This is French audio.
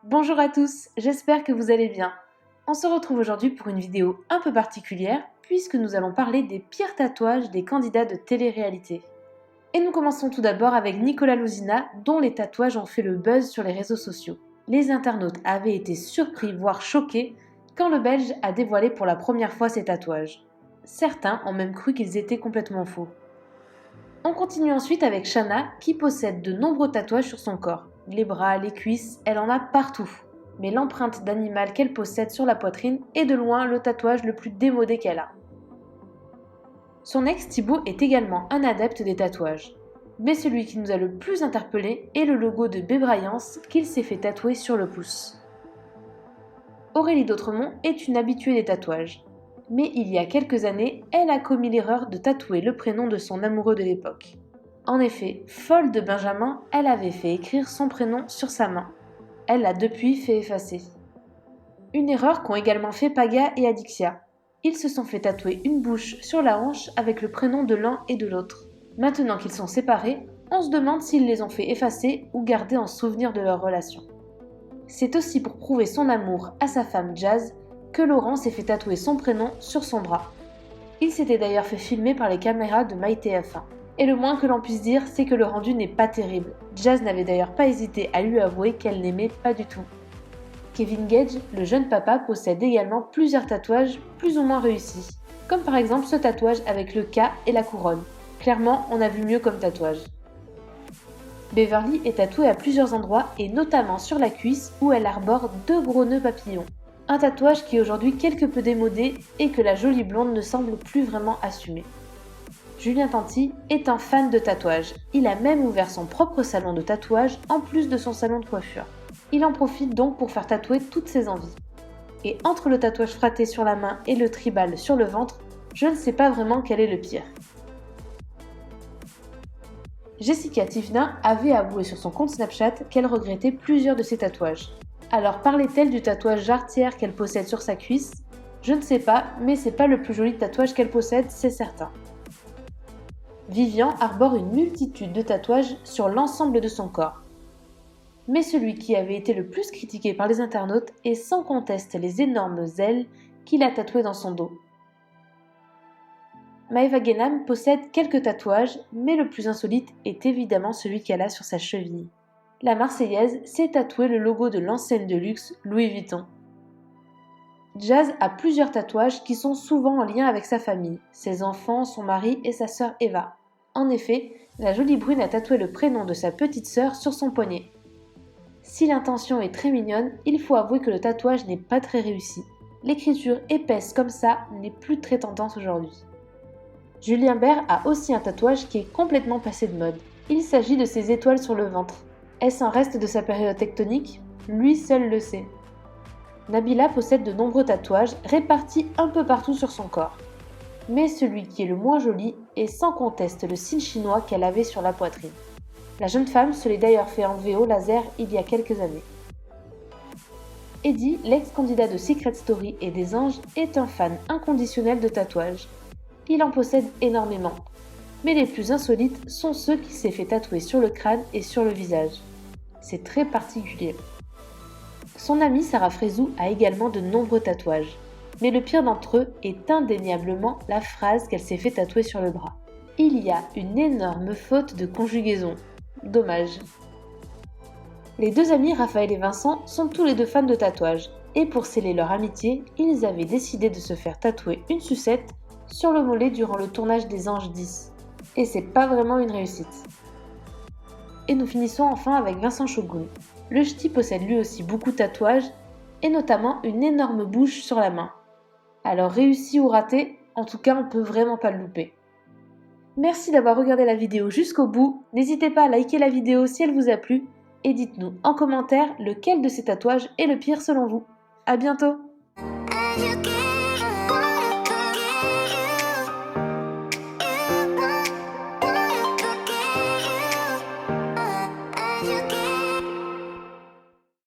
Bonjour à tous, j'espère que vous allez bien. On se retrouve aujourd'hui pour une vidéo un peu particulière puisque nous allons parler des pires tatouages des candidats de télé-réalité. Et nous commençons tout d'abord avec Nicolas Louzina dont les tatouages ont fait le buzz sur les réseaux sociaux. Les internautes avaient été surpris voire choqués quand le Belge a dévoilé pour la première fois ses tatouages. Certains ont même cru qu'ils étaient complètement faux. On continue ensuite avec Shana qui possède de nombreux tatouages sur son corps. Les bras, les cuisses, elle en a partout. Mais l'empreinte d'animal qu'elle possède sur la poitrine est de loin le tatouage le plus démodé qu'elle a. Son ex Thibaut est également un adepte des tatouages. Mais celui qui nous a le plus interpellé est le logo de Bébraillance qu'il s'est fait tatouer sur le pouce. Aurélie d'Autremont est une habituée des tatouages. Mais il y a quelques années, elle a commis l'erreur de tatouer le prénom de son amoureux de l'époque. En effet, folle de Benjamin, elle avait fait écrire son prénom sur sa main. Elle l'a depuis fait effacer. Une erreur qu'ont également fait Paga et Adixia. Ils se sont fait tatouer une bouche sur la hanche avec le prénom de l'un et de l'autre. Maintenant qu'ils sont séparés, on se demande s'ils les ont fait effacer ou garder en souvenir de leur relation. C'est aussi pour prouver son amour à sa femme Jazz que Laurent s'est fait tatouer son prénom sur son bras. Il s'était d'ailleurs fait filmer par les caméras de MyTF1. Et le moins que l'on puisse dire, c'est que le rendu n'est pas terrible. Jazz n'avait d'ailleurs pas hésité à lui avouer qu'elle n'aimait pas du tout. Kevin Gage, le jeune papa, possède également plusieurs tatouages plus ou moins réussis. Comme par exemple ce tatouage avec le K et la couronne. Clairement, on a vu mieux comme tatouage. Beverly est tatouée à plusieurs endroits et notamment sur la cuisse où elle arbore 2 gros nœuds papillons. Un tatouage qui est aujourd'hui quelque peu démodé et que la jolie blonde ne semble plus vraiment assumer. Julien Tanti est un fan de tatouage. Il a même ouvert son propre salon de tatouage en plus de son salon de coiffure. Il en profite donc pour faire tatouer toutes ses envies. Et entre le tatouage fraté sur la main et le tribal sur le ventre, je ne sais pas vraiment quel est le pire. Jessica Tivna avait avoué sur son compte Snapchat qu'elle regrettait plusieurs de ses tatouages. Alors parlait-elle du tatouage jarretière qu'elle possède sur sa cuisse? Je ne sais pas, mais c'est pas le plus joli tatouage qu'elle possède, c'est certain. Vivian arbore une multitude de tatouages sur l'ensemble de son corps. Mais celui qui avait été le plus critiqué par les internautes est sans conteste les énormes ailes qu'il a tatouées dans son dos. Maëva Guénam possède quelques tatouages, mais le plus insolite est évidemment celui qu'elle a sur sa cheville. La Marseillaise s'est tatoué le logo de l'enseigne de luxe Louis Vuitton. Jazz a plusieurs tatouages qui sont souvent en lien avec sa famille, ses enfants, son mari et sa sœur Eva. En effet, la jolie brune a tatoué le prénom de sa petite sœur sur son poignet. Si l'intention est très mignonne, il faut avouer que le tatouage n'est pas très réussi. L'écriture épaisse comme ça n'est plus très tendance aujourd'hui. Julien Bert a aussi un tatouage qui est complètement passé de mode. Il s'agit de ses étoiles sur le ventre. Est-ce un reste de sa période tectonique? Lui seul le sait. Nabila possède de nombreux tatouages répartis un peu partout sur son corps. Mais celui qui est le moins joli est sans conteste le signe chinois qu'elle avait sur la poitrine. La jeune femme se l'est d'ailleurs fait enlever au laser il y a quelques années. Eddie, l'ex-candidat de Secret Story et des Anges, est un fan inconditionnel de tatouages. Il en possède énormément. Mais les plus insolites sont ceux qu'il s'est fait tatouer sur le crâne et sur le visage. C'est très particulier. Son amie Sarah Frézou a également de nombreux tatouages. Mais le pire d'entre eux est indéniablement la phrase qu'elle s'est fait tatouer sur le bras. Il y a une énorme faute de conjugaison. Dommage. Les deux amis Raphaël et Vincent sont tous les deux fans de tatouages. Et pour sceller leur amitié, ils avaient décidé de se faire tatouer une sucette sur le mollet durant le tournage des Anges 10. Et c'est pas vraiment une réussite. Et nous finissons enfin avec Vincent Shogun. Le ch'ti possède lui aussi beaucoup de tatouages, et notamment une énorme bouche sur la main. Alors réussi ou raté, en tout cas on peut vraiment pas le louper. Merci d'avoir regardé la vidéo jusqu'au bout, n'hésitez pas à liker la vidéo si elle vous a plu, et dites-nous en commentaire lequel de ces tatouages est le pire selon vous. À bientôt!